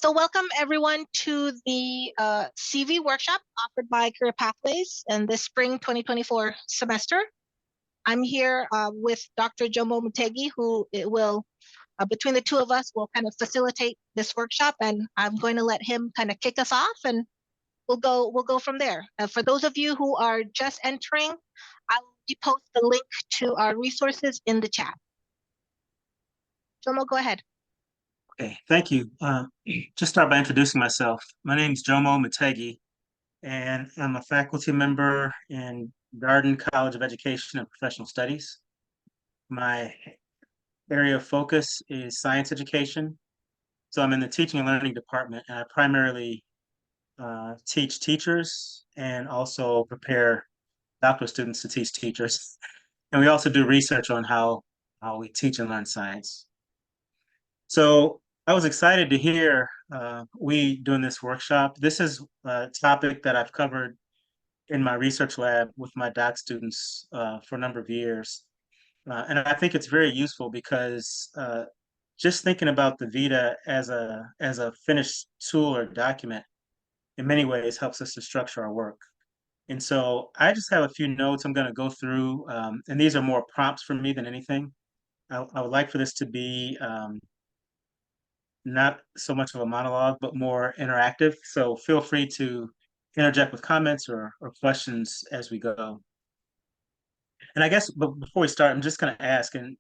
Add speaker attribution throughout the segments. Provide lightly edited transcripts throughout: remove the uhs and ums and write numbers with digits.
Speaker 1: So welcome everyone to the CV workshop offered by Career Pathways in this spring 2024 semester. I'm here with Dr. Jomo Mutegi, who it will, between the two of us, will kind of facilitate this workshop, and I'm going to let him kind of kick us off, and we'll go from there. For those of you who are just entering, I will post the link to our resources in the chat. Jomo, go ahead.
Speaker 2: Okay, thank you. Just start by introducing myself. My name is Jomo Mutegi, and I'm a faculty member in Darden College of Education and Professional Studies. My area of focus is science education. So I'm in the teaching and learning department, and I primarily teach teachers and also prepare doctoral students to teach teachers. And we also do research on how we teach and learn science. So I was excited to hear we doing this workshop. This is a topic that I've covered in my research lab with my doc students for a number of years. And I think it's very useful because just thinking about the Vita as a finished tool or document in many ways helps us to structure our work. And so I just have a few notes I'm going to go through, and these are more prompts for me than anything. I would like for this to be not so much of a monologue, but more interactive. So feel free to interject with comments or questions as we go. And I guess before we start, I'm just going to ask, and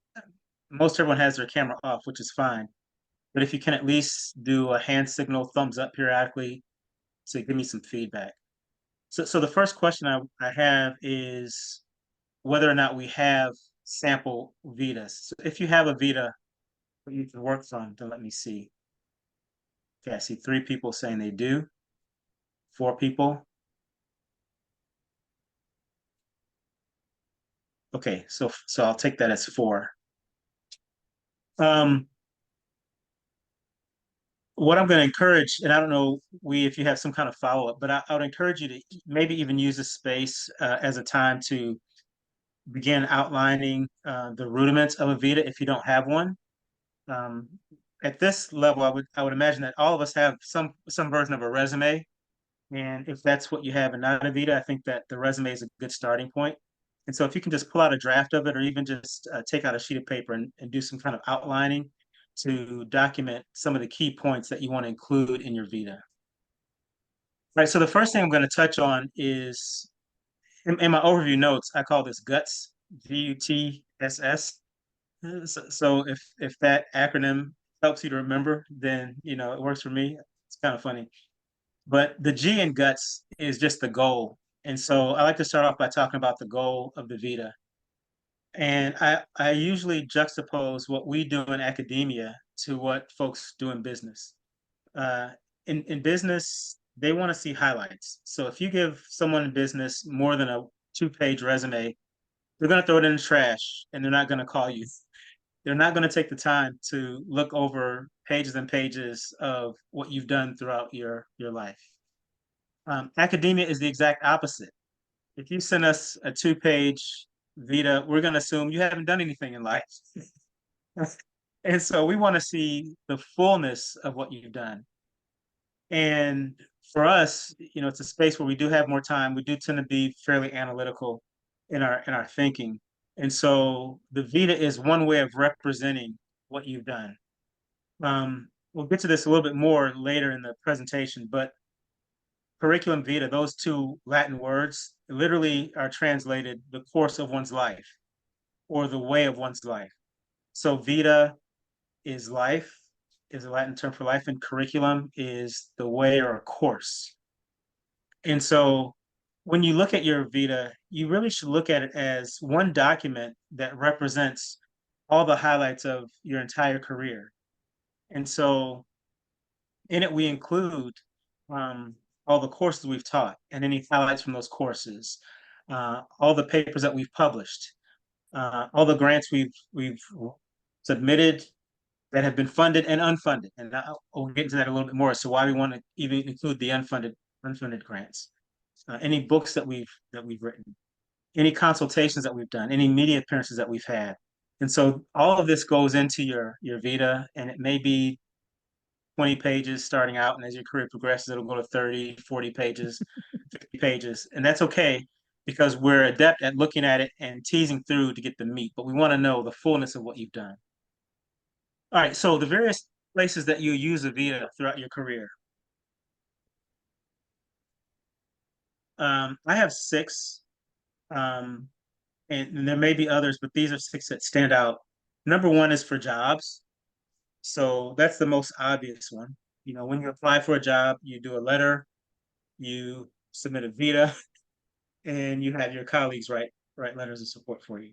Speaker 2: most everyone has their camera off, which is fine. But if you can at least do a hand signal, thumbs up periodically, so give me some feedback. So the first question I have is whether or not we have sample Vitas. So if you have a Vita that you can work from, then let me see. Okay, I see 3 people saying they do. 4 people. Okay, so I'll take that as 4. What I'm going to encourage, and I don't know if you have some kind of follow-up, but I would encourage you to maybe even use this space as a time to begin outlining the rudiments of a Vita if you don't have one. At this level, I would imagine that all of us have some version of a resume, and if that's what you have and not a Vita, I think that the resume is a good starting point. And so if you can just pull out a draft of it or even just take out a sheet of paper and do some kind of outlining to document some of the key points that you want to include in your Vita. All right, so the first thing I'm going to touch on is, in my overview notes, I call this GUTS, GUTSS. So if that acronym helps you to remember, then it works for me. It's kind of funny. But the G in GUTS is just the goal. And so I like to start off by talking about the goal of the Vita. And I usually juxtapose what we do in academia to what folks do in business. In business, they want to see highlights. So if you give someone in business more than a 2-page resume, they're going to throw it in the trash and they're not going to call you. They're not going to take the time to look over pages and pages of what you've done throughout your life. Academia is the exact opposite. If you send us a 2-page Vita, we're going to assume you haven't done anything in life. And so we want to see the fullness of what you've done. And for us, it's a space where we do have more time. We do tend to be fairly analytical in our thinking. And so the Vita is one way of representing what you've done. We'll get to this a little bit more later in the presentation, but curriculum vitae, those 2 Latin words, literally are translated the course of one's life or the way of one's life. So vita is life, is a Latin term for life, and curriculum is the way or a course. And so when you look at your Vita, you really should look at it as one document that represents all the highlights of your entire career. And so in it, we include all the courses we've taught and any highlights from those courses, all the papers that we've published, all the grants we've submitted that have been funded and unfunded. And we'll get into that a little bit more. So why we want to even include the unfunded grants, any books that we've written, any consultations that we've done, any media appearances that we've had. And so all of this goes into your Vita, and it may be 20 pages starting out, and as your career progresses, it'll go to 30, 40 pages, 50 pages. And that's okay because we're adept at looking at it and teasing through to get the meat, but we want to know the fullness of what you've done. All right, so the various places that you use Avita throughout your career. I have six, um, and there may be others, but these are six that stand out. Number one is for jobs. So that's the most obvious one. You know, when you apply for a job, you do a letter, you submit a Vita, and you have your colleagues write letters of support for you.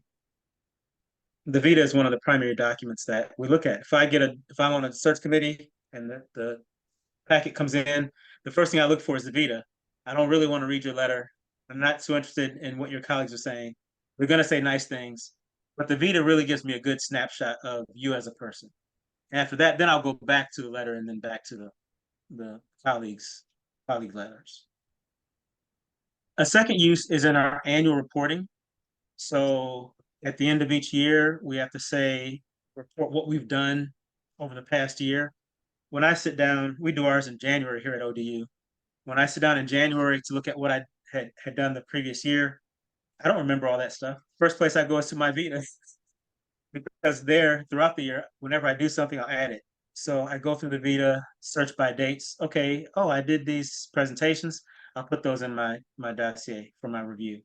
Speaker 2: The Vita is one of the primary documents that we look at. If I'm on a search committee and the packet comes in, the first thing I look for is the Vita. I don't really want to read your letter. I'm not so interested in what your colleagues are saying. They're going to say nice things, but the Vita really gives me a good snapshot of you as a person. After that, then I'll go back to the letter and then back to the colleague letters. A second use is in our annual reporting. So at the end of each year, we have to say, report what we've done over the past year. When I sit down, we do ours in January here at ODU. When I sit down in January to look at what I had done the previous year, I don't remember all that stuff. First place I go is to my Vita because there throughout the year, whenever I do something, I'll add it. So I go through the Vita, search by dates. Okay, oh, I did these presentations. I'll put those in my dossier for my review.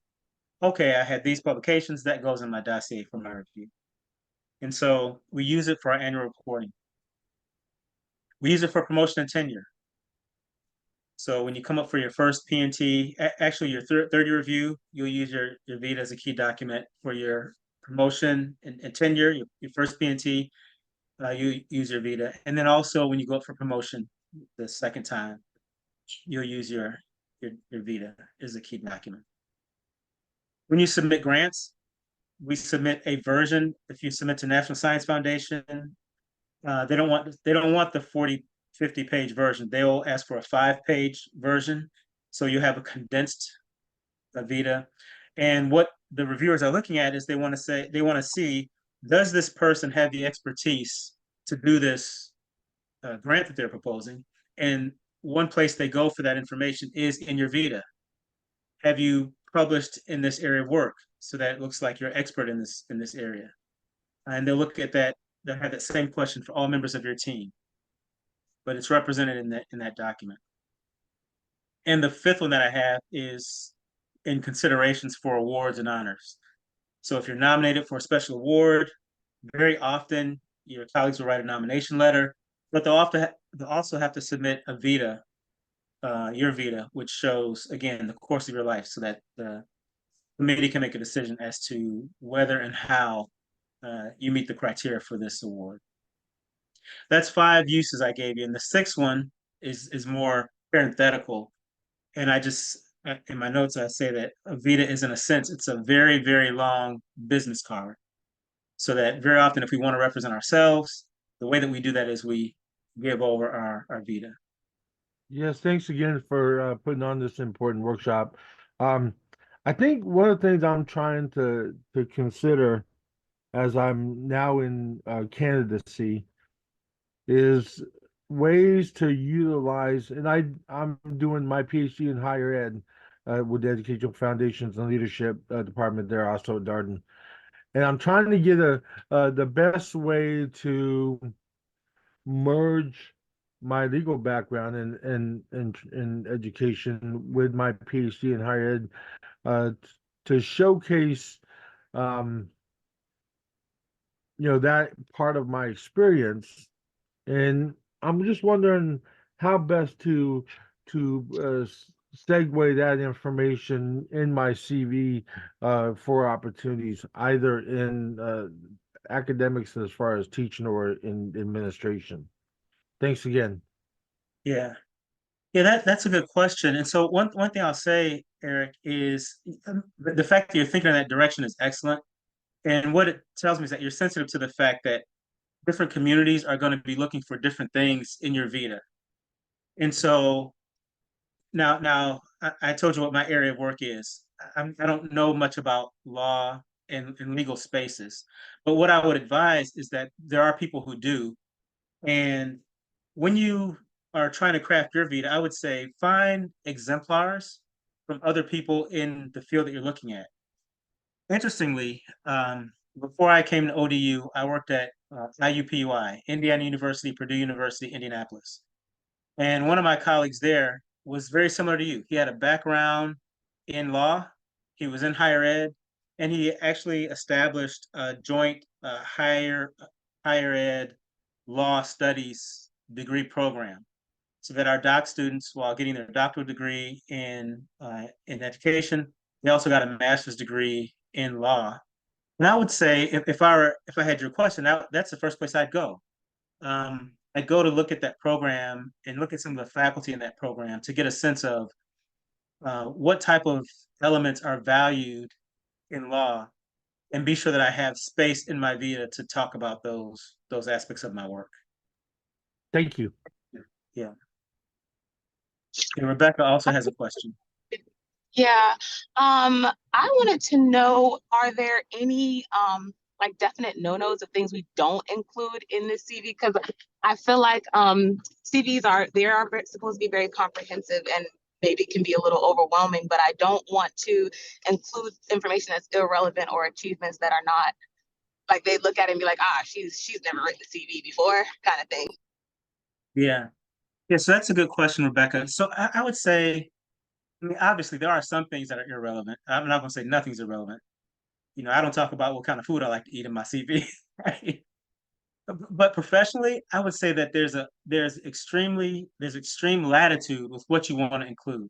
Speaker 2: Okay, I had these publications. That goes in my dossier for my review. And so we use it for our annual reporting. We use it for promotion and tenure. So when you come up for your first P&T, actually your third year review, you'll use your Vita as a key document for your promotion and tenure, your first P&T, you use your Vita. And then also when you go up for promotion the second time, you'll use your Vita as a key document. When you submit grants, we submit a version. If you submit to National Science Foundation, they don't want the 40, 50 page version. They'll ask for a 5-page version. So you have a condensed Vita. And what the reviewers are looking at is they want to see, does this person have the expertise to do this grant that they're proposing? And one place they go for that information is in your Vita. Have you published in this area of work so that it looks like you're expert in this area? And they'll look at that. They'll have that same question for all members of your team, but it's represented in that document. And the fifth one that I have is in considerations for awards and honors. So if you're nominated for a special award, very often your colleagues will write a nomination letter, but they'll also have to submit a Vita, your Vita, which shows again the course of your life, so that the committee can make a decision as to whether and how you meet the criteria for this award. That's 5 uses I gave you, and the sixth one is more parenthetical. And I just in my notes I say that a Vita is, in a sense, it's a very, very long business card. So that very often, if we want to represent ourselves, the way that we do that is we give over our Vita.
Speaker 3: Yes, thanks again for putting on this important workshop. Um, I think one of the things I'm trying to consider as I'm now in candidacy is ways to utilize, and I'm doing my PhD in higher ed with the Educational Foundations and Leadership Department there also at Darden, and I'm trying to get the best way to merge my legal background and education with my PhD in higher ed to showcase um, that part of my experience. And I'm just wondering how best to segue that information in my CV for opportunities, either in academics as far as teaching or in administration. Thanks again.
Speaker 2: Yeah. Yeah, that's a good question. And so one thing I'll say, Eric, is the fact that you're thinking in that direction is excellent. And what it tells me is that you're sensitive to the fact that different communities are going to be looking for different things in your Vita. And so now I told you what my area of work is. I don't know much about law and legal spaces, but what I would advise is that there are people who do, and when you are trying to craft your vita, I would say find exemplars from other people in the field that you're looking at. Interestingly, before I came to ODU, I worked at IUPUI, Indiana University, Purdue University, Indianapolis. And one of my colleagues there was very similar to you. He had a background in law, he was in higher ed, and he actually established a joint higher ed law studies degree program so that our doc students, while getting their doctoral degree in education, they also got a master's degree in law. And I would say, if I had your question, that's the first place I'd go. I'd go to look at that program and look at some of the faculty in that program to get a sense of what type of elements are valued in law, and be sure that I have space in my vita to talk about those aspects of my work.
Speaker 3: Thank you.
Speaker 2: Yeah. And Rebecca also has a question.
Speaker 4: Yeah. I wanted to know, are there any like definite no-nos of things we don't include in this CV? Because I feel like CVs are supposed to be very comprehensive and maybe can be a little overwhelming, but I don't want to include information that's irrelevant or achievements that are not like they look at it and be like, she's never written a CV before, kind of thing.
Speaker 2: Yeah. Yeah, so that's a good question, Rebecca. So I would say, I mean, obviously there are some things that are irrelevant. I'm not going to say nothing's irrelevant. I don't talk about what kind of food I like to eat in my CV, right? But professionally, I would say that there's extreme latitude with what you want to include.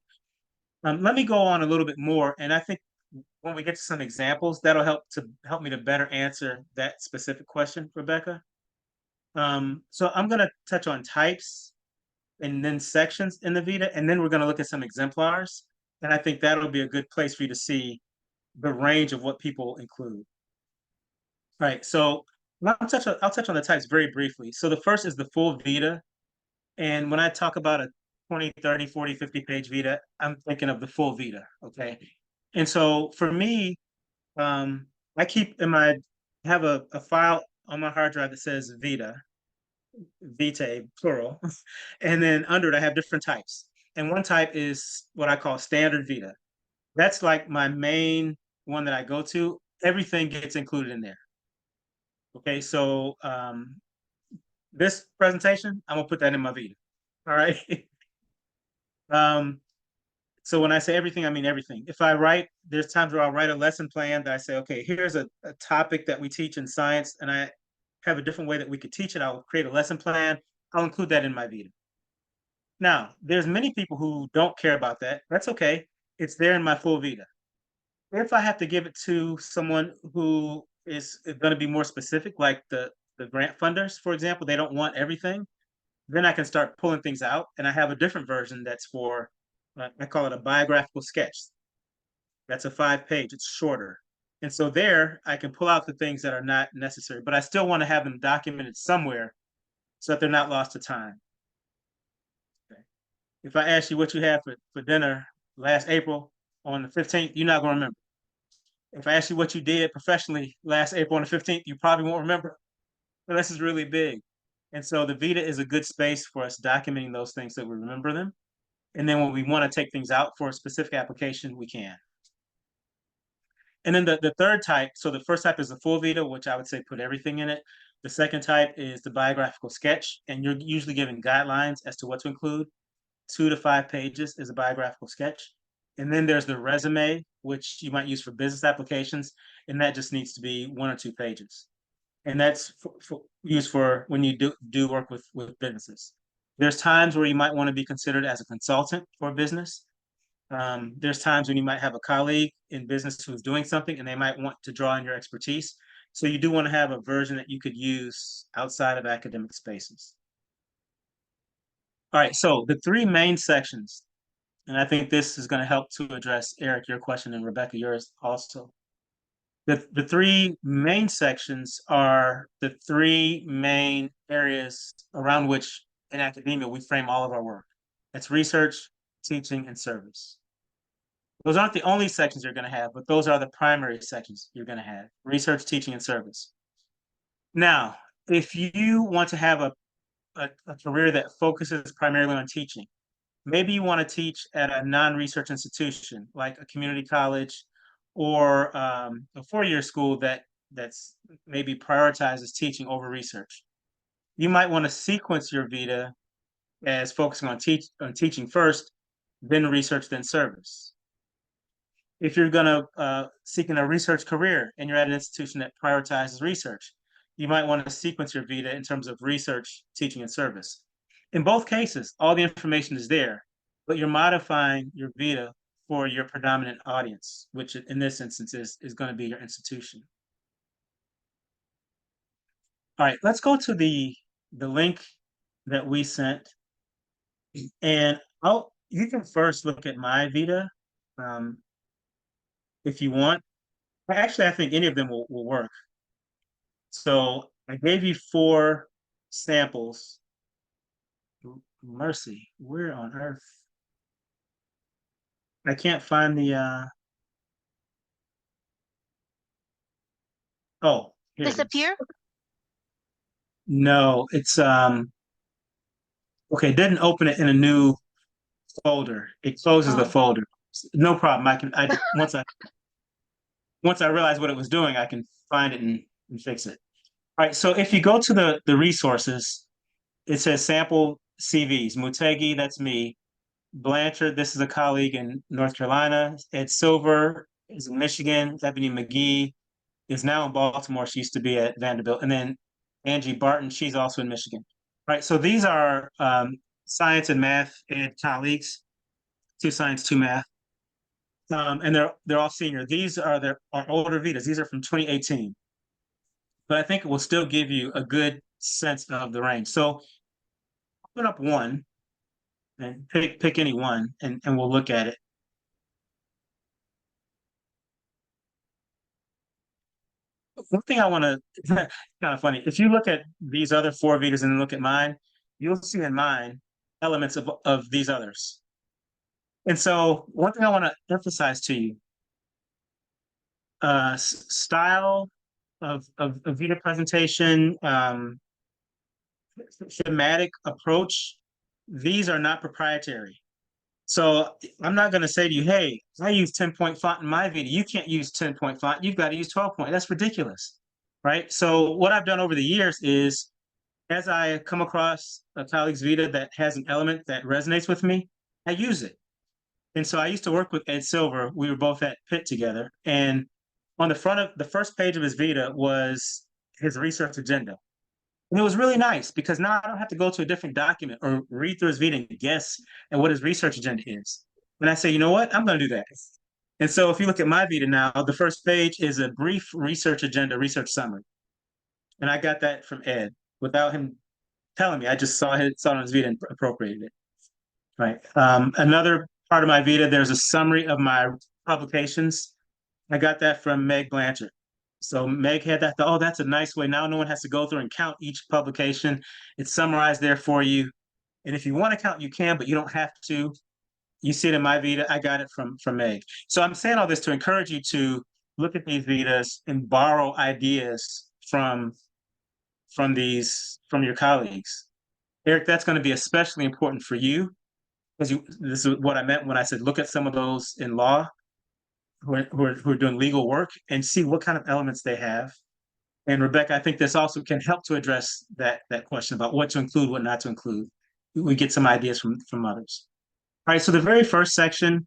Speaker 2: Let me go on a little bit more, and I think when we get to some examples, that'll help me to better answer that specific question, Rebecca. So I'm going to touch on types and then sections in the Vita, and then we're going to look at some exemplars. And I think that'll be a good place for you to see the range of what people include. All right, so I'll touch on the types very briefly. So the first is the full Vita. And when I talk about a 20, 30, 40, 50 page Vita, I'm thinking of the full Vita, okay? And so for me, I keep have a file on my hard drive that says Vitae, plural. And then under it, I have different types. And one type is what I call standard Vita. That's like my main one that I go to. Everything gets included in there. Okay, so this presentation, I'm gonna put that in my Vita. All right. So when I say everything, I mean everything. There's times where I'll write a lesson plan that I say, okay, here's a topic that we teach in science, and I have a different way that we could teach it. I'll create a lesson plan. I'll include that in my Vita. Now, there's many people who don't care about that. That's okay. It's there in my full Vita. If I have to give it to someone who is going to be more specific, like the grant funders, for example, they don't want everything, then I can start pulling things out. And I have a different version that's for, I call it a biographical sketch. That's a 5-page, it's shorter. And so there I can pull out the things that are not necessary, but I still want to have them documented somewhere so that they're not lost to time. Okay. If I ask you what you had for dinner last April on the 15th, you're not going to remember. If I ask you what you did professionally last April on the 15th, you probably won't remember. But this is really big. And so the Vita is a good space for us documenting those things so we remember them. And then when we want to take things out for a specific application, we can. And then the third type, so the first type is the full Vita, which I would say put everything in it. The second type is the biographical sketch, and you're usually given guidelines as to what to include. 2 to 5 pages is a biographical sketch. And then there's the resume, which you might use for business applications, and that just needs to be 1 or 2 pages. And that's used for when you do work with businesses. There's times where you might want to be considered as a consultant for a business. There's times when you might have a colleague in business who's doing something and they might want to draw on your expertise. So you do want to have a version that you could use outside of academic spaces. All right, so the 3 main sections, and I think this is going to help to address, Eric, your question, and Rebecca, yours also. The 3 main sections are the 3 main areas around which in academia we frame all of our work. It's research, teaching, and service. Those aren't the only sections you're going to have, but those are the primary sections you're going to have: research, teaching, and service. Now, if you want to have a career that focuses primarily on teaching. Maybe you want to teach at a non-research institution like a community college or a four-year school that's maybe prioritizes teaching over research. You might want to sequence your vita as focusing on teaching first, then research, then service. If you're going to seek in a research career and you're at an institution that prioritizes research, you might want to sequence your vita in terms of research, teaching, and service. In both cases, all the information is there, but you're modifying your vita for your predominant audience, which in this instance is going to be your institution. All right, let's go to the link that we sent. And you can first look at my vita if you want. Actually, I think any of them will work. So I gave you 4 samples. Mercy, where on earth? I can't find the oh, here it is.
Speaker 1: Disappear?
Speaker 2: No, it's okay, it didn't open it in a new folder. It closes the folder. No problem. Once I realize what it was doing, I can find it and fix it. All right, so if you go to the resources, it says sample CVs. Mutegi, that's me. Blanchard, this is a colleague in North Carolina. Ed Silver is in Michigan. Ebony McGee is now in Baltimore. She used to be at Vanderbilt. And then Angie Barton, she's also in Michigan. All right, so these are science and math ed colleagues, 2 science, 2 math. And they're all senior. These are our older vitas. These are from 2018. But I think it will still give you a good sense of the range. So open up one and pick any one, and we'll look at it. One thing I want to, kind of funny, if you look at these other 4 vitas and then look at mine, you'll see in mine elements of these others. And so one thing I want to emphasize to you, style of vita presentation, thematic approach, these are not proprietary. So I'm not going to say to you, hey, I use 10-point font in my video. You can't use 10-point font. You've got to use 12-point. That's ridiculous, right? So what I've done over the years is, as I come across a colleague's vita that has an element that resonates with me, I use it. And so I used to work with Ed Silver. We were both at Pitt together. And on the front of the first page of his vita was his research agenda. And it was really nice because now I don't have to go to a different document or read through his vita and guess at what his research agenda is. And I say, you know what? I'm going to do that. And so if you look at my vita now, the first page is a brief research agenda, research summary. And I got that from Ed without him telling me. I just saw it on his vita and appropriated it. Right. Another part of my vita, there's a summary of my publications. I got that from Meg Blanchard. So Meg had that, oh, that's a nice way. Now no one has to go through and count each publication. It's summarized there for you. And if you want to count, you can, but you don't have to. You see it in my vita. I got it from Meg. So I'm saying all this to encourage you to look at these vitas and borrow ideas from your colleagues. Eric, that's going to be especially important for you, because this is what I meant when I said look at some of those in law who are doing legal work and see what kind of elements they have. And Rebecca, I think this also can help to address that question about what to include, what not to include. We get some ideas from others. All right, so the very first section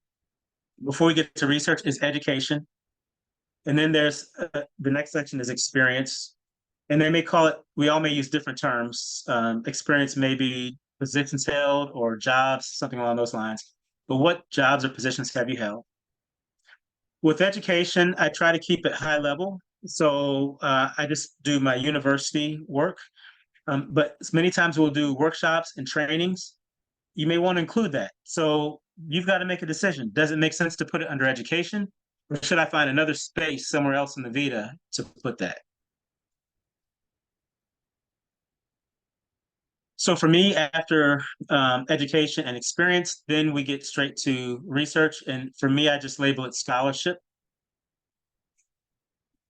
Speaker 2: before we get to research is education. And then there's the next section is experience. And they may call it, we all may use different terms. Experience may be positions held or jobs, something along those lines. But what jobs or positions have you held? With education, I try to keep it high level. So I just do my university work. But many times we'll do workshops and trainings. You may want to include that. So you've got to make a decision. Does it make sense to put it under education? Or should I find another space somewhere else in the Vita to put that? So for me, after education and experience, then we get straight to research. And for me, I just label it scholarship.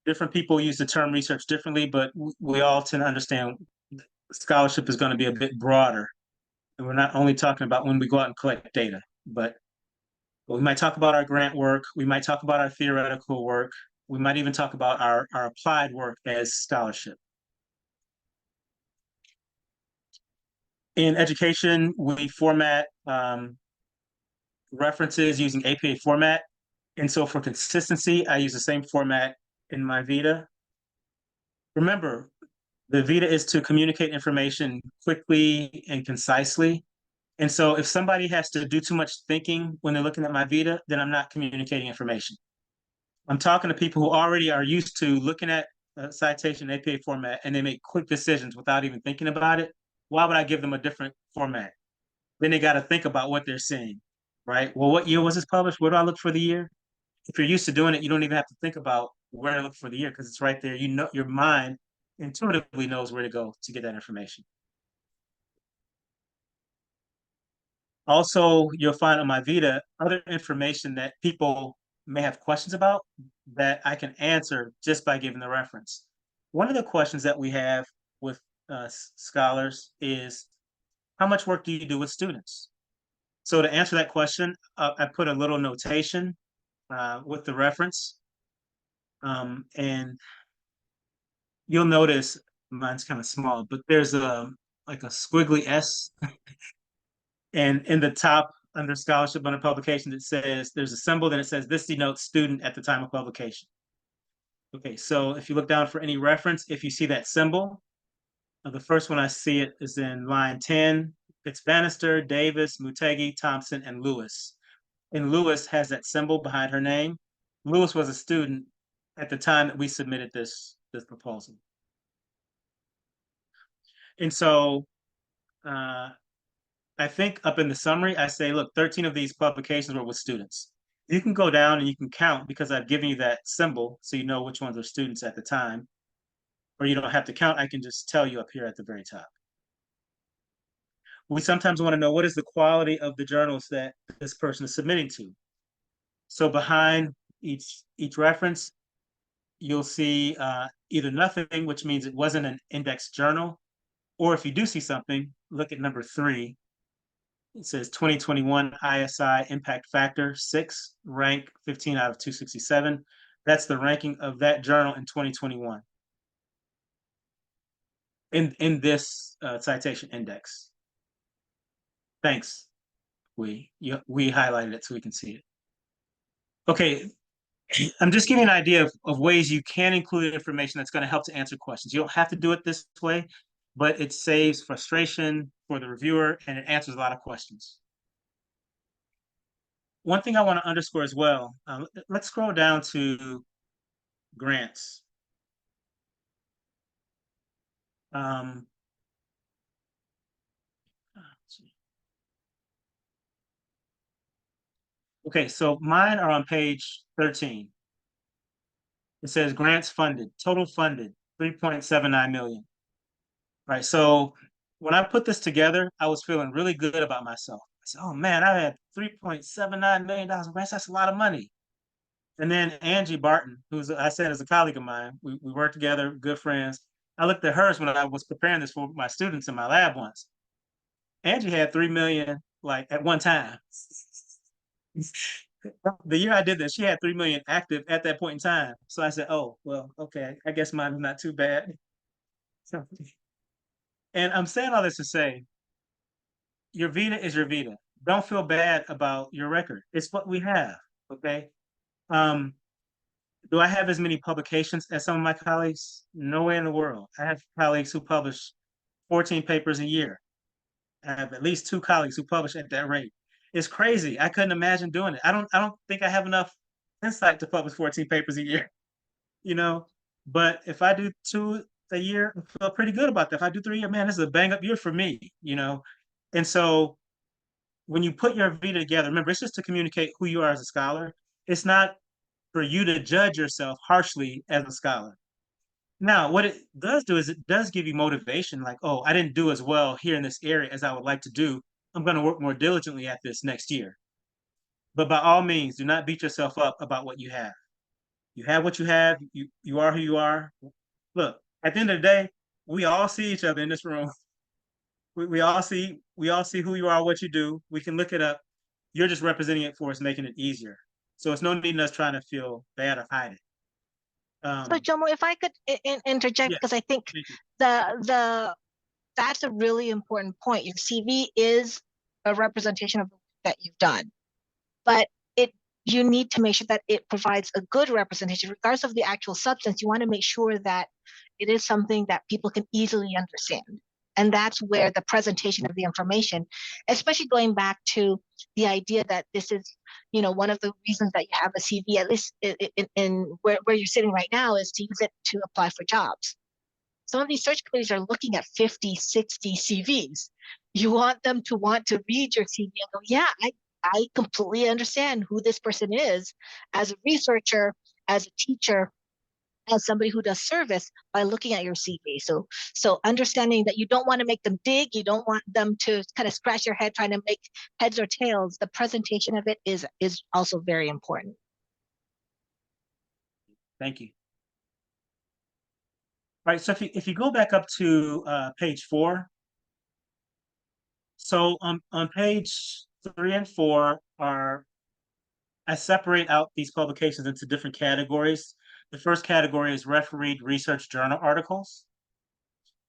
Speaker 2: Different people use the term research differently, but we all tend to understand scholarship is going to be a bit broader. And we're not only talking about when we go out and collect data, but we might talk about our grant work. We might talk about our theoretical work. We might even talk about our applied work as scholarship. In education, we format references using APA format. And so for consistency, I use the same format in my Vita. Remember, the Vita is to communicate information quickly and concisely. And so if somebody has to do too much thinking when they're looking at my Vita, then I'm not communicating information. I'm talking to people who already are used to looking at a citation APA format and they make quick decisions without even thinking about it. Why would I give them a different format? Then they got to think about what they're seeing, right? Well, what year was this published? Where do I look for the year? If you're used to doing it, you don't even have to think about where to look for the year because it's right there. You know, your mind intuitively knows where to go to get that information. Also, you'll find on my Vita other information that people may have questions about that I can answer just by giving the reference. One of the questions that we have with scholars is, how much work do you do with students? So to answer that question, I put a little notation with the reference. And you'll notice mine's kind of small, but there's like a squiggly S. And in the top under scholarship under publications, it says there's a symbol, then it says this denotes student at the time of publication. Okay, so if you look down for any reference, if you see that symbol, the first one I see it is in line 10. It's Bannister, Davis, Mutegi, Thompson, and Lewis. And Lewis has that symbol behind her name. Lewis was a student at the time that we submitted this proposal. And so I think up in the summary, I say, look, 13 of these publications were with students. You can go down and you can count because I've given you that symbol so you know which ones are students at the time. Or you don't have to count, I can just tell you up here at the very top. We sometimes want to know what is the quality of the journals that this person is submitting to. So behind each reference, you'll see either nothing, which means it wasn't an indexed journal, or if you do see something, look at number 3. It says 2021 ISI Impact Factor 6, rank 15 out of 267. That's the ranking of that journal in 2021 in this citation index. Thanks. We highlighted it so we can see it. Okay, I'm just giving an idea of ways you can include information that's going to help to answer questions. You don't have to do it this way, but it saves frustration for the reviewer and it answers a lot of questions. One thing I want to underscore as well, let's scroll down to grants. Okay, so mine are on page 13. It says grants funded, total funded, 3.79 million. Right, so when I put this together, I was feeling really good about myself. I said, oh man, I had $3.79 million in grants. That's a lot of money. And then Angie Barton, who's I said is a colleague of mine, we work together, good friends. I looked at hers when I was preparing this for my students in my lab once. Angie had 3 million like at one time. The year I did this, she had 3 million active at that point in time. So I said, oh, well, okay, I guess mine is not too bad. And I'm saying all this to say, your Vita is your Vita. Don't feel bad about your record. It's what we have, okay? Do I have as many publications as some of my colleagues? No way in the world. I have colleagues who publish 14 papers a year. I have at least 2 colleagues who publish at that rate. It's crazy. I couldn't imagine doing it. I don't think I have enough insight to publish 14 papers a year, you know. But if I do 2 a year, I feel pretty good about that. If I do 3 a year, man, this is a bang up year for me, you know. And so when you put your Vita together, remember, it's just to communicate who you are as a scholar. It's not for you to judge yourself harshly as a scholar. Now, what it does do is it does give you motivation, like, oh, I didn't do as well here in this area as I would like to do. I'm going to work more diligently at this next year. But by all means, do not beat yourself up about what you have. You have what you have. You are who you are. Look, at the end of the day, we all see each other in this room. We all see who you are, what you do. We can look it up. You're just representing it for us, making it easier. So it's no need in us trying to feel bad or hide it.
Speaker 1: So Jomo, if I could interject,
Speaker 2: Yeah,
Speaker 1: because I think
Speaker 2: thank you.
Speaker 1: the that's a really important point. Your CV is a representation of the work that you've done, but it you need to make sure that it provides a good representation, regardless of the actual substance. You want to make sure that it is something that people can easily understand. And that's where the presentation of the information, especially going back to the idea that this is, one of the reasons that you have a CV, at least in where you're sitting right now, is to use it to apply for jobs. Some of these search queries are looking at 50, 60 CVs. You want them to want to read your CV and go, yeah, I completely understand who this person is as a researcher, as a teacher, as somebody who does service by looking at your CV. So understanding that you don't want to make them dig, you don't want them to kind of scratch your head trying to make heads or tails. The presentation of it is also very important.
Speaker 2: Thank you. All right, so if you go back up to page 4, so on page 3 and 4 I separate out these publications into different categories. The first category is refereed research journal articles.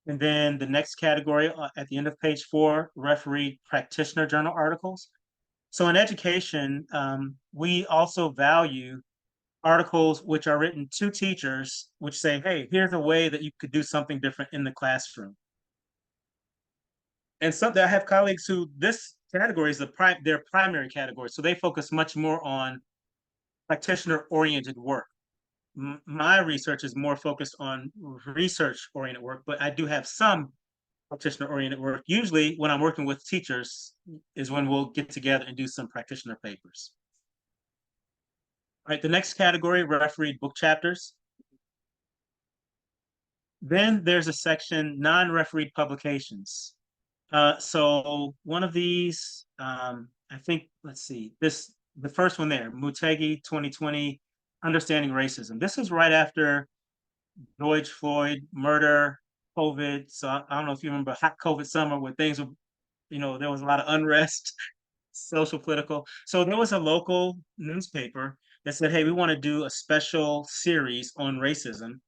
Speaker 2: And then the next category at the end of page 4, refereed practitioner journal articles. So in education, we also value articles which are written to teachers, which say, hey, here's a way that you could do something different in the classroom. And something I have colleagues who this category is their primary category. So they focus much more on practitioner-oriented work. My research is more focused on research-oriented work, but I do have some practitioner-oriented work. Usually when I'm working with teachers is when we'll get together and do some practitioner papers. All right, the next category, refereed book chapters. Then there's a section, non-refereed publications. So one of these, I think, let's see, the first one there, Mutegi 2020, Understanding Racism. This is right after George Floyd murder, COVID. So I don't know if you remember hot COVID summer where things were, there was a lot of unrest, social, political. So there was a local newspaper that said, hey, we want to do a special series on racism.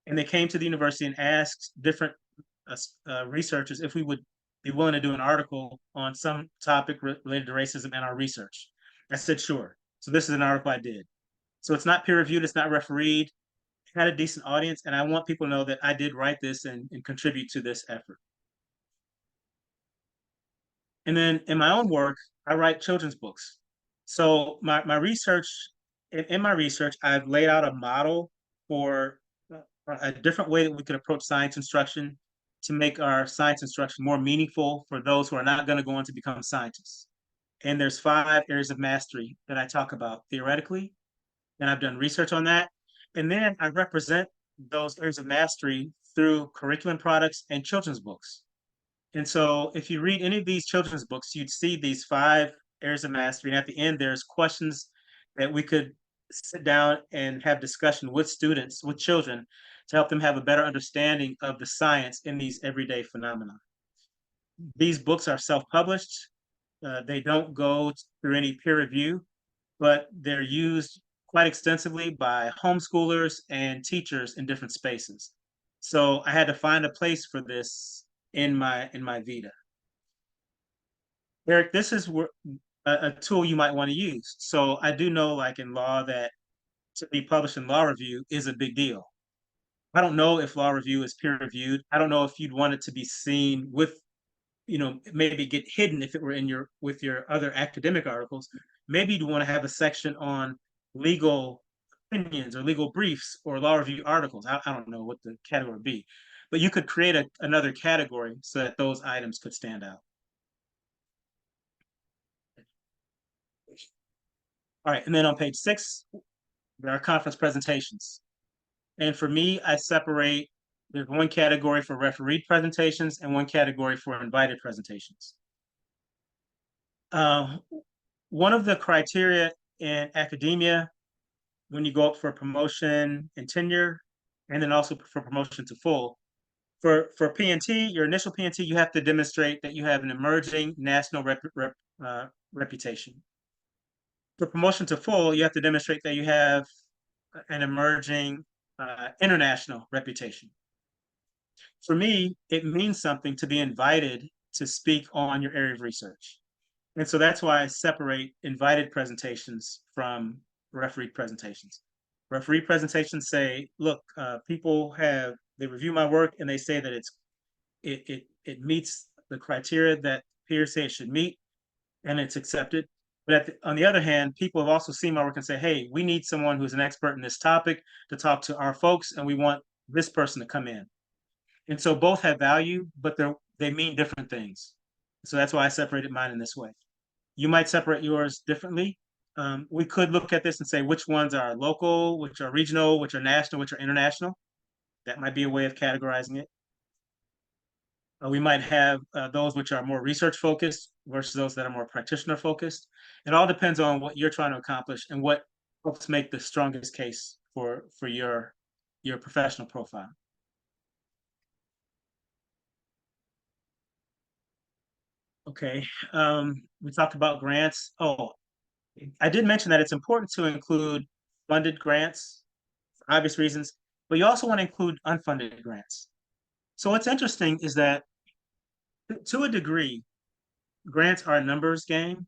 Speaker 2: And they came to the university and asked different researchers if we would be willing to do an article on some topic related to racism and our research. I said, sure. So this is an article I did. So it's not peer reviewed, it's not refereed. It had a decent audience, and I want people to know that I did write this and contribute to this effort. And then in my own work, I write children's books. So my research, in my research, I've laid out a model for a different way that we could approach science instruction to make our science instruction more meaningful for those who are not going to go on to become scientists. And there's 5 areas of mastery that I talk about theoretically, and I've done research on that. And then I represent those areas of mastery through curriculum products and children's books. And so if you read any of these children's books, you'd see these 5 areas of mastery. And at the end, there's questions that we could sit down and have discussion with students, with children, to help them have a better understanding of the science in these everyday phenomena. These books are self-published. They don't go through any peer review, but they're used quite extensively by homeschoolers and teachers in different spaces. So I had to find a place for this in my vita. Eric, this is a tool you might want to use. So I do know, like in law, that to be published in law review is a big deal. I don't know if law review is peer reviewed. I don't know if you'd want it to be seen with, maybe get hidden if it were in with your other academic articles. Maybe you'd want to have a section on legal opinions or legal briefs or law review articles. I don't know what the category would be, but you could create another category so that those items could stand out. All right, and then on page 6, there are conference presentations. And for me, I separate, there's one category for refereed presentations and one category for invited presentations. One of the criteria in academia, when you go up for promotion and tenure, and then also for promotion to full, For PNT, your initial PNT, you have to demonstrate that you have an emerging national reputation. For promotion to full, you have to demonstrate that you have an emerging international reputation. For me, it means something to be invited to speak on your area of research. And so that's why I separate invited presentations from referee presentations. Referee presentations say, look, people they review my work and they say that it meets the criteria that peers say it should meet, and it's accepted. But on the other hand, people have also seen my work and say, hey, we need someone who's an expert in this topic to talk to our folks, and we want this person to come in. And so both have value, but they mean different things. So that's why I separated mine in this way. You might separate yours differently. We could look at this and say which ones are local, which are regional, which are national, which are international. That might be a way of categorizing it. We might have those which are more research focused versus those that are more practitioner focused. It all depends on what you're trying to accomplish and what helps make the strongest case for your professional profile. Okay, we talked about grants. Oh, I did mention that it's important to include funded grants for obvious reasons, but you also want to include unfunded grants. So what's interesting is that to a degree, grants are a numbers game.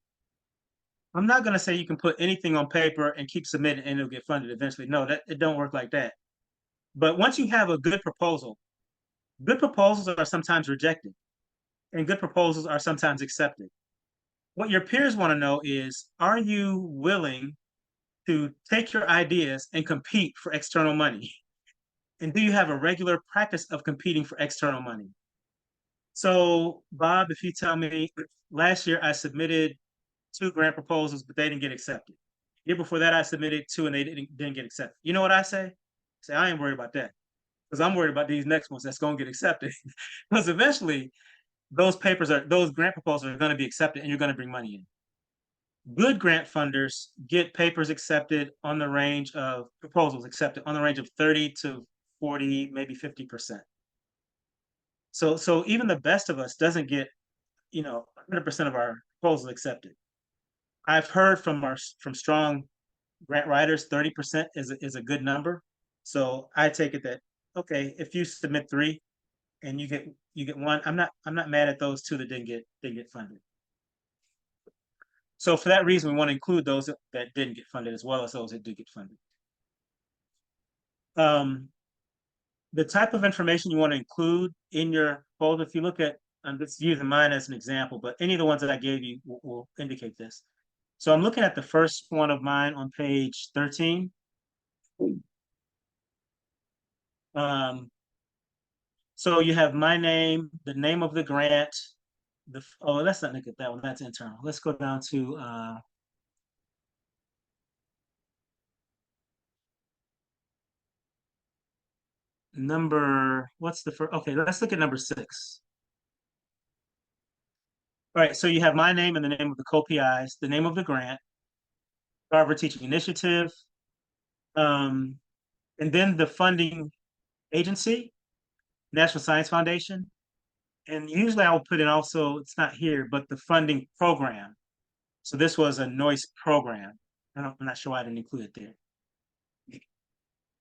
Speaker 2: I'm not going to say you can put anything on paper and keep submitting and it'll get funded eventually. No, it don't work like that. But once you have a good proposals are sometimes rejected and good proposals are sometimes accepted. What your peers want to know is, are you willing to take your ideas and compete for external money? And do you have a regular practice of competing for external money? So, Bob, if you tell me last year I submitted 2 grant proposals, but they didn't get accepted. Year before that, I submitted 2 and they didn't get accepted. You know what I say? Say, I ain't worried about that because I'm worried about these next ones that's going to get accepted. Because eventually, those grant proposals are going to be accepted and you're going to bring money in. Good grant funders get papers accepted on the range of proposals accepted on the range of 30 to 40, maybe 50%. So even the best of us doesn't get, 100% of our proposals accepted. I've heard from strong grant writers, 30% is a good number. So I take it that, okay, if you submit 3 and you get 1, I'm not mad at those 2 that didn't get funded. So for that reason, we want to include those that didn't get funded as well as those that did get funded. The type of information you want to include in your proposal, if you look at, I'm just using mine as an example, but any of the ones that I gave you will indicate this. So I'm looking at the first one of mine on page 13. So you have my name, the name of the grant. Let's not look at that one. That's internal. Let's go down to what's the first? Okay, let's look at number 6. All right, so you have my name and the name of the co-PIs, the name of the grant, Harvard Teaching Initiative, and then the funding agency, National Science Foundation. And usually I will put in also, it's not here, but the funding program. So this was a NOIS program. I'm not sure why I didn't include it there.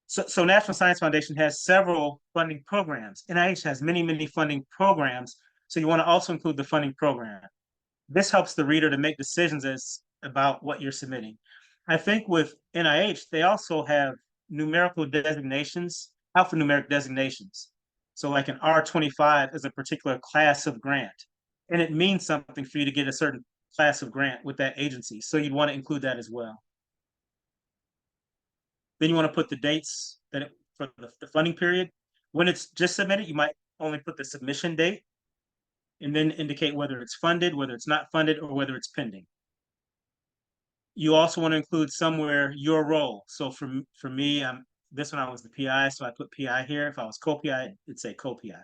Speaker 2: So National Science Foundation has several funding programs. NIH has many, many funding programs. So you want to also include the funding program. This helps the reader to make decisions about what you're submitting. I think with NIH, they also have numerical designations, alphanumeric designations. So like an R25 is a particular class of grant, and it means something for you to get a certain class of grant with that agency. So you'd want to include that as well. Then you want to put the dates for the funding period. When it's just submitted, you might only put the submission date and then indicate whether it's funded, whether it's not funded, or whether it's pending. You also want to include somewhere your role. So for me, this one I was the PI, so I put PI here. If I was co-PI, it'd say co-PI.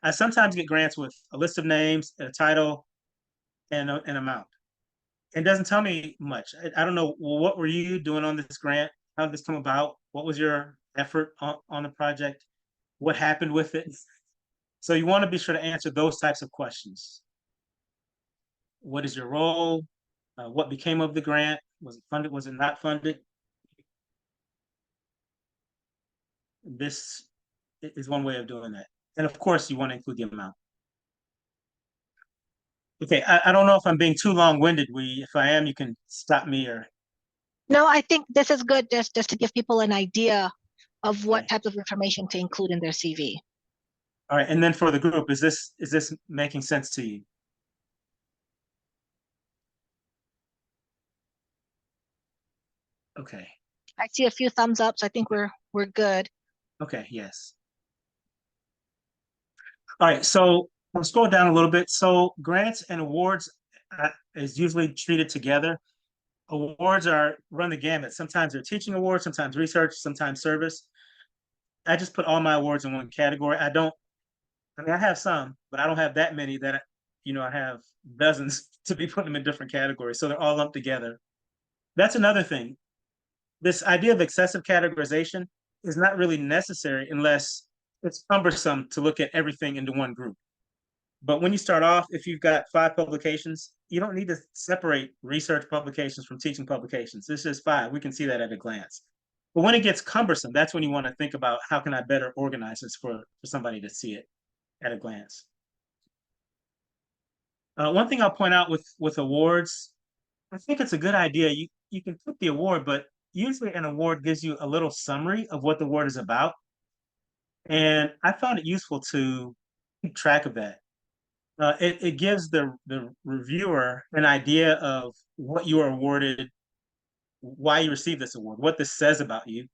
Speaker 2: I sometimes get grants with a list of names, a title, and an amount. It doesn't tell me much. I don't know, well, what were you doing on this grant? How did this come about? What was your effort on the project? what happened with it. So you want to be sure to answer those types of questions. What is your role? What became of the grant? Was it funded? Was it not funded? This is one way of doing that. And of course, you want to include the amount. Okay, I don't know if I'm being too long-winded. If I am, you can stop me or.
Speaker 1: No, I think this is good just to give people an idea of what
Speaker 2: Okay.
Speaker 1: types of information to include in their CV.
Speaker 2: All right, and then for the group, is this making sense to you? Okay.
Speaker 1: I see a few thumbs up, so I think we're good.
Speaker 2: Okay, yes. All right, so I'll scroll down a little bit. So grants and awards is usually treated together. Awards run the gamut. Sometimes they're teaching awards, sometimes research, sometimes service. I just put all my awards in one category. I mean, I have some, but I don't have that many that, I have dozens to be putting them in different categories. So they're all lumped together. That's another thing. This idea of excessive categorization is not really necessary unless it's cumbersome to look at everything into one group. But when you start off, if you've got 5 publications, you don't need to separate research publications from teaching publications. This is 5. We can see that at a glance. But when it gets cumbersome, that's when you want to think about how can I better organize this for somebody to see it at a glance. One thing I'll point out with awards, I think it's a good idea. You can put the award, but usually an award gives you a little summary of what the award is about. And I found it useful to keep track of that. It gives the reviewer an idea of what you are awarded, why you received this award, what this says about you,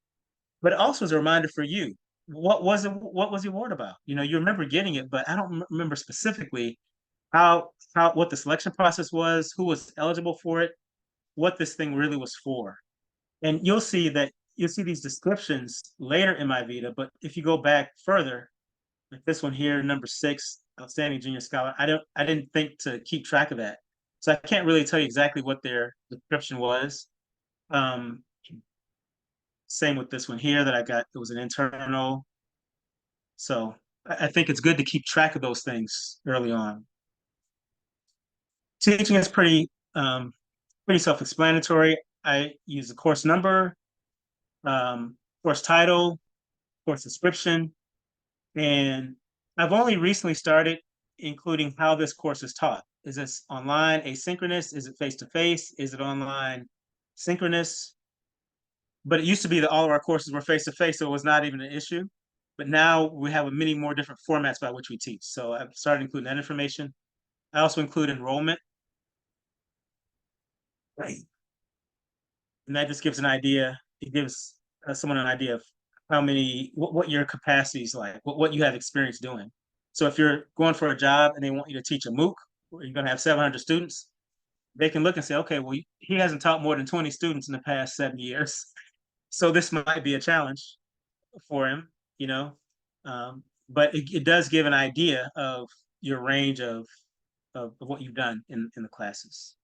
Speaker 2: but it also is a reminder for you. What was the award about? You remember getting it, but I don't remember specifically what the selection process was, who was eligible for it, what this thing really was for. And you'll see these descriptions later in my vita, but if you go back further, like this one here, number 6, outstanding junior scholar, I didn't think to keep track of that. So I can't really tell you exactly what their description was. Same with this one here that I got, it was an internal. So I think it's good to keep track of those things early on. Teaching is pretty self-explanatory. I use the course number, course title, course description, and I've only recently started including how this course is taught. Is this online, asynchronous? Is it face-to-face? Is it online, synchronous? But it used to be that all of our courses were face-to-face, so it was not even an issue. But now we have many more different formats by which we teach. So I've started including that information. I also include enrollment. Right. And that just gives an idea. It gives someone an idea of what your capacity is like, what you have experience doing. So if you're going for a job and they want you to teach a MOOC, where you're going to have 700 students, they can look and say, okay, well, he hasn't taught more than 20 students in the past 7 years. So this might be a challenge for him, but it does give an idea of your range of what you've done in the classes.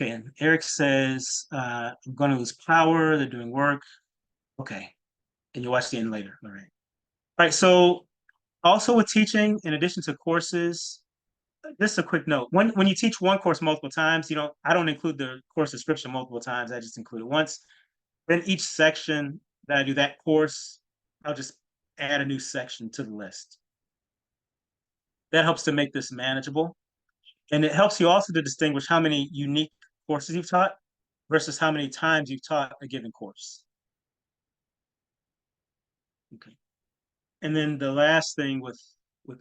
Speaker 2: Okay, and Eric says, I'm going to lose power. They're doing work. Okay, and you'll watch the end later. All right. All right, so also with teaching, in addition to courses, just a quick note. When you teach one course multiple times, I don't include the course description multiple times. I just include it once. Then each section that I do that course, I'll just add a new section to the list. That helps to make this manageable. And it helps you also to distinguish how many unique courses you've taught versus how many times you've taught a given course. Okay. And then the last thing with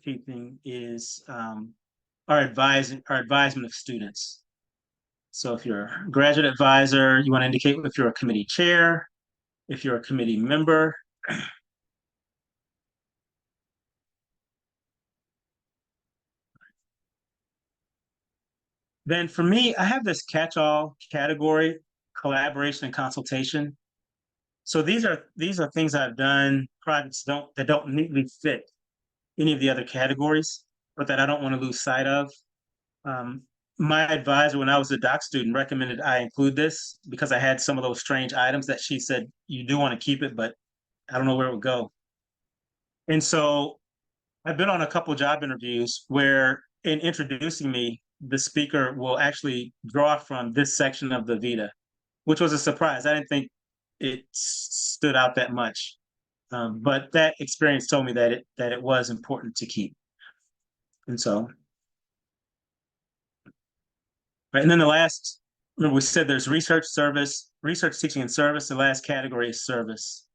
Speaker 2: teaching is our advisement of students. So if you're a graduate advisor, you want to indicate if you're a committee chair, if you're a committee member. Then for me, I have this catch-all category, collaboration and consultation. So these are things I've done, projects that don't neatly fit any of the other categories, but that I don't want to lose sight of. my advisor, when I was a doc student, recommended I include this because I had some of those strange items that she said you do want to keep it, but I don't know where it would go. And so I've been on a couple job interviews where, in introducing me, the speaker will actually draw from this section of the Vita, which was a surprise. I didn't think it stood out that much, but that experience told me that it was important to keep. And so, right, and then the last, remember we said there's research, service, research, teaching, and service. The last category is service.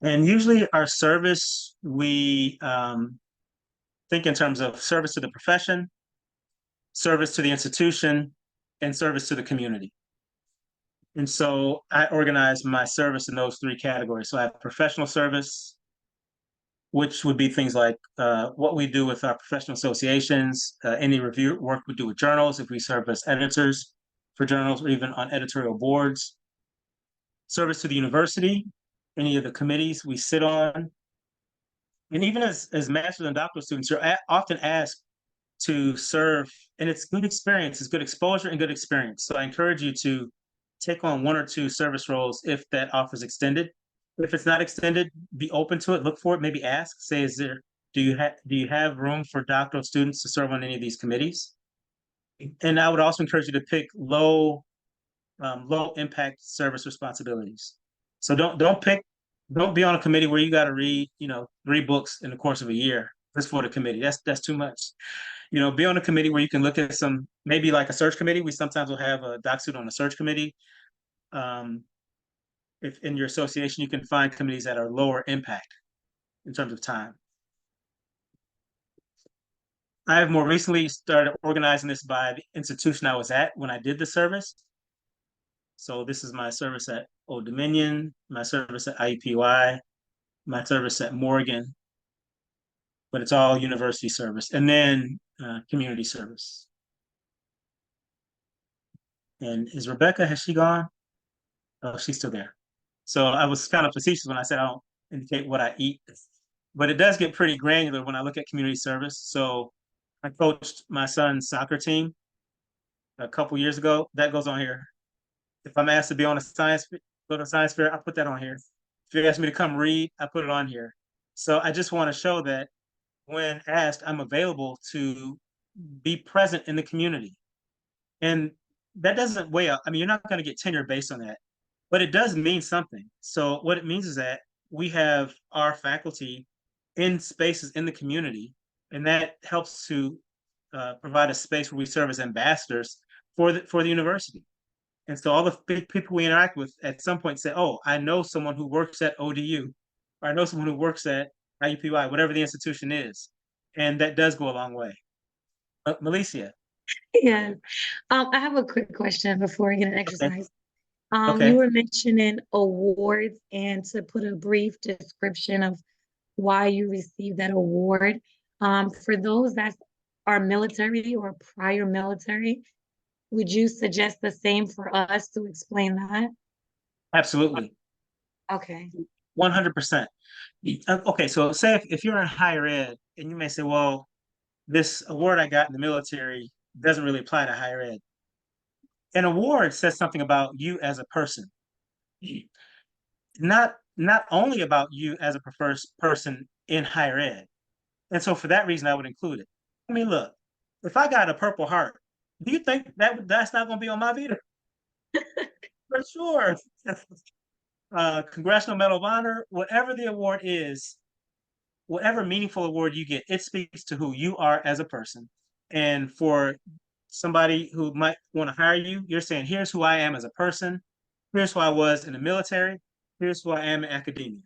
Speaker 2: And usually our service, we think in terms of service to the profession, service to the institution, and service to the community. And so I organize my service in those three categories. So I have professional service, which would be things like what we do with our professional associations, any review work we do with journals, if we serve as editors for journals or even on editorial boards. Service to the university, any of the committees we sit on. And even as master's and doctoral students, you're often asked to serve, and it's good experience, it's good exposure and good experience. So I encourage you to take on one or two service roles if that offer is extended. If it's not extended, be open to it, look for it, maybe ask, say, do you have room for doctoral students to serve on any of these committees? And I would also encourage you to pick low impact service responsibilities. So don't be on a committee where you got to read, 3 books in the course of a year just for the committee. That's too much. Be on a committee where you can look at maybe like a search committee. We sometimes will have a doc student on a search committee. If in your association, you can find committees that are lower impact in terms of time. I have more recently started organizing this by the institution I was at when I did the service. So this is my service at Old Dominion, my service at IUPUI, my service at Morgan, but it's all university service, and then community service. And is Rebecca, has she gone? Oh, she's still there. So I was kind of facetious when I said I don't indicate what I eat, but it does get pretty granular when I look at community service. So I coached my son's soccer team a couple years ago. That goes on here. If I'm asked to be on go to a science fair, I put that on here. If you ask me to come read, I put it on here. So I just want to show that when asked, I'm available to be present in the community. And that doesn't weigh up. I mean, you're not going to get tenure based on that, but it does mean something. So what it means is that we have our faculty in spaces in the community, and that helps to provide a space where we serve as ambassadors for the university. And so all the people we interact with at some point say, oh, I know someone who works at ODU, or I know someone who works at IUPUI, whatever the institution is. And that does go a long way. Malicia.
Speaker 5: Yeah. I have a quick question before we get an exercise.
Speaker 2: Okay.
Speaker 5: You were mentioning awards and to put a brief description of why you received that award. For those that are military or prior military, would you suggest the same for us to explain that?
Speaker 2: Absolutely.
Speaker 5: Okay.
Speaker 2: 100%. Okay, so say if you're in higher ed and you may say, well, this award I got in the military doesn't really apply to higher ed. An award says something about you as a person, not only about you as a person in higher ed. And so for that reason, I would include it. I mean, look, if I got a Purple Heart, do you think that's not going to be on my Vita? For sure. Congressional Medal of Honor, whatever the award is, whatever meaningful award you get, it speaks to who you are as a person. And for somebody who might want to hire you, you're saying, here's who I am as a person. Here's who I was in the military. Here's who I am in academia.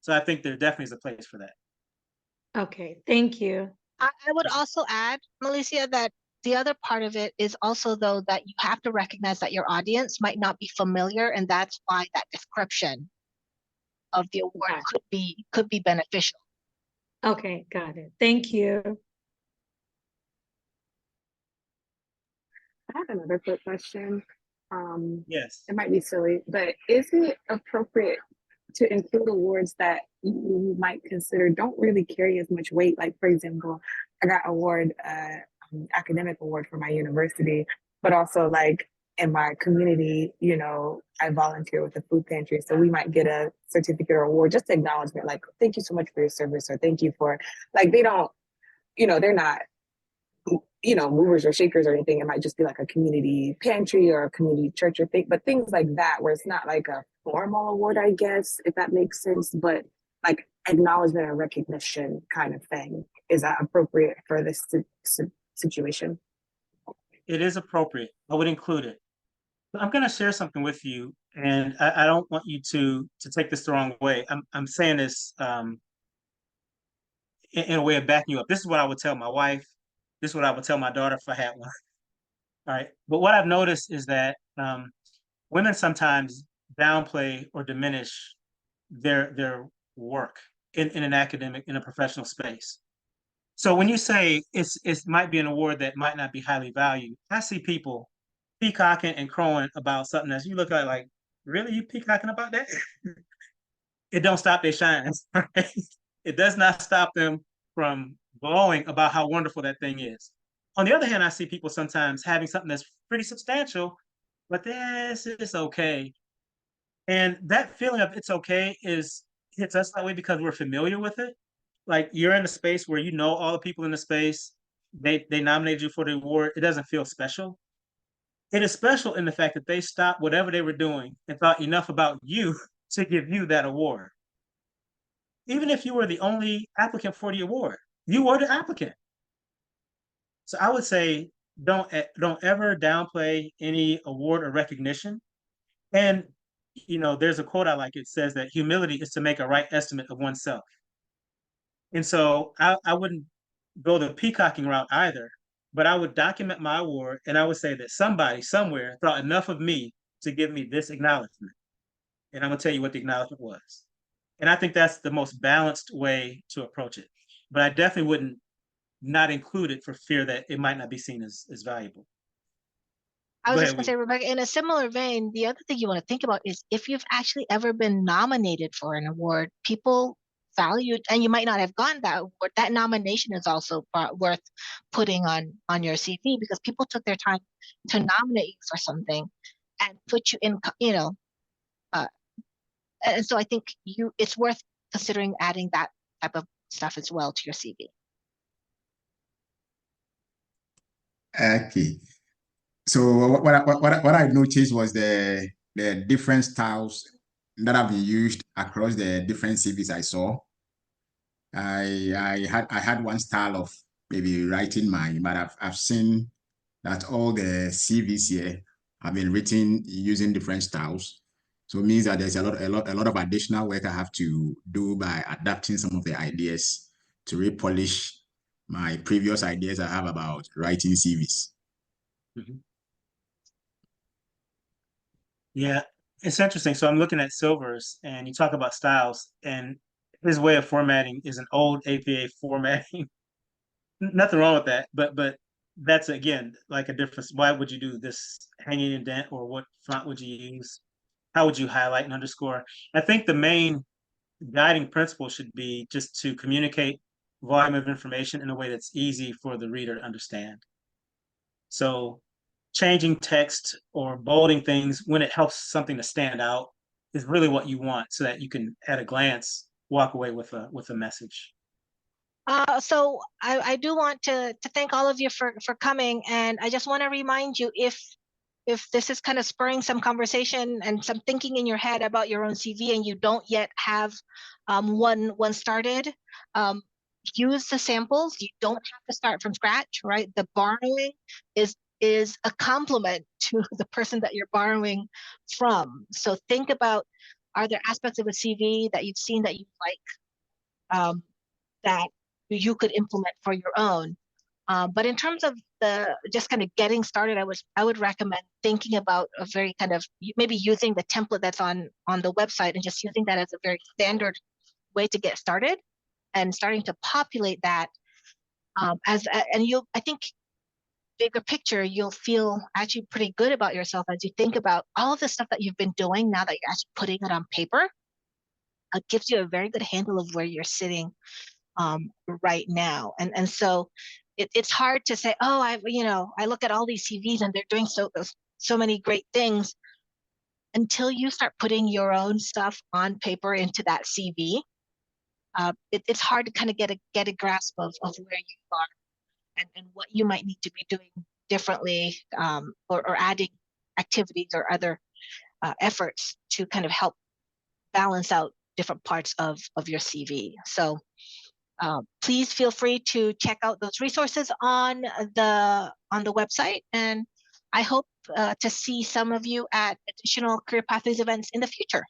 Speaker 2: So I think there definitely is a place for that.
Speaker 5: Okay, thank you.
Speaker 1: I would also add, Melissa, that the other part of it is also, though, that you have to recognize that your audience might not be familiar, and that's why that description of the award could be beneficial.
Speaker 5: Okay, got it. Thank you.
Speaker 4: I have another quick question.
Speaker 2: Yes.
Speaker 4: It might be silly, but is it appropriate to include awards that you might consider don't really carry as much weight? Like, for example, I got award
Speaker 6: academic award for my university, but also like in my community, you know, I volunteer with the food pantry. So we might get a certificate or award, just acknowledgement, like, thank you so much for your service, or thank you for, like, they don't, you know, they're not, you know, movers or shakers or anything. It might just be like a community pantry or a community church or thing, but things like that, where it's not like a formal award, I guess, if that makes sense, but like acknowledgement and recognition kind of thing. Is that appropriate for this situation?
Speaker 2: It is appropriate. I would include it. But I'm going to share something with you, and I don't want you to take this the wrong way. I'm saying this in a way of backing you up. This is what I would tell my wife. This is what I would tell my daughter if I had one. All right. But what I've noticed is that women sometimes downplay or diminish their work in an academic, in a professional space. So when you say it might be an award that might not be highly valued, I see people peacocking and crowing about something that you look at like, really, you peacocking about that? It don't stop their shine. Right? It does not stop them from glowing about how wonderful that thing is. On the other hand, I see people sometimes having something that's pretty substantial, but this is okay. And that feeling of it's okay hits us that way because we're familiar with it. Like you're in a space where you know all the people in the space, they nominated you for the award. It doesn't feel special. It is special in the fact that they stopped whatever they were doing and thought enough about you to give you that award. Even if you were the only applicant for the award, you were the applicant. So I would say don't ever downplay any award or recognition. And you know, there's a quote I like. It says that humility is to make a right estimate of oneself. And so I wouldn't go the peacocking route either, but I would document my award and I would say that somebody somewhere thought enough of me to give me this acknowledgement. And I'm gonna tell you what the acknowledgement was. And I think that's the most balanced way to approach it. But I definitely wouldn't not include it for fear that it might not be seen as valuable.
Speaker 1: I
Speaker 2: Go
Speaker 1: was
Speaker 2: ahead,
Speaker 1: just going to say, Rebecca, in a similar vein, the other thing you want to think about is if you've actually ever been nominated for an award, people value, and you might not have gotten that award, that nomination is also worth putting on your CV because people took their time to nominate you for something and put you in, you know, and so I think it's worth considering adding that type of stuff as well to your CV.
Speaker 7: Okay. So what I noticed was the different styles that have been used across the different CVs I saw. I had one style of maybe writing mine, but I've seen that all the CVs here have been written using different styles. So it means that there's a lot of additional work I have to do by adapting some of the ideas to repolish my previous ideas I have about writing CVs.
Speaker 2: Mm-hmm. Yeah, it's interesting. So I'm looking at Silver's and you talk about styles and his way of formatting is an old APA formatting. Nothing wrong with that, but that's again like a difference. Why would you do this hanging indent or what font would you use? How would you highlight and underscore? I think the main guiding principle should be just to communicate volume of information in a way that's easy for the reader to understand. So changing text or bolding things when it helps something to stand out is really what you want so that you can at a glance walk away with a message.
Speaker 1: So I do want to thank all of you for coming, and I just want to remind you if this is kind of spurring some conversation and some thinking in your head about your own CV and you don't yet have one started, use the samples. You don't have to start from scratch, right? The borrowing is a compliment to the person that you're borrowing from. So think about, are there aspects of a CV that you've seen that you like that you could implement for your own? But in terms of the just kind of getting started, I would recommend thinking about a very kind of maybe using the template that's on the website and just using that as a very standard way to get started and starting to populate that and I think bigger picture, you'll feel actually pretty good about yourself as you think about all of the stuff that you've been doing now that you're actually putting it on paper. It gives you a very good handle of where you're sitting right now. And so it's hard to say, oh, I look at all these CVs and they're doing so many great things, until you start putting your own stuff on paper into that CV. It's hard to kind of get a grasp of where you are and what you might need to be doing differently, or adding activities or other efforts to kind of help balance out different parts of your CV. So please feel free to check out those resources on the website, and I hope to see some of you at additional Career Pathways events in the future.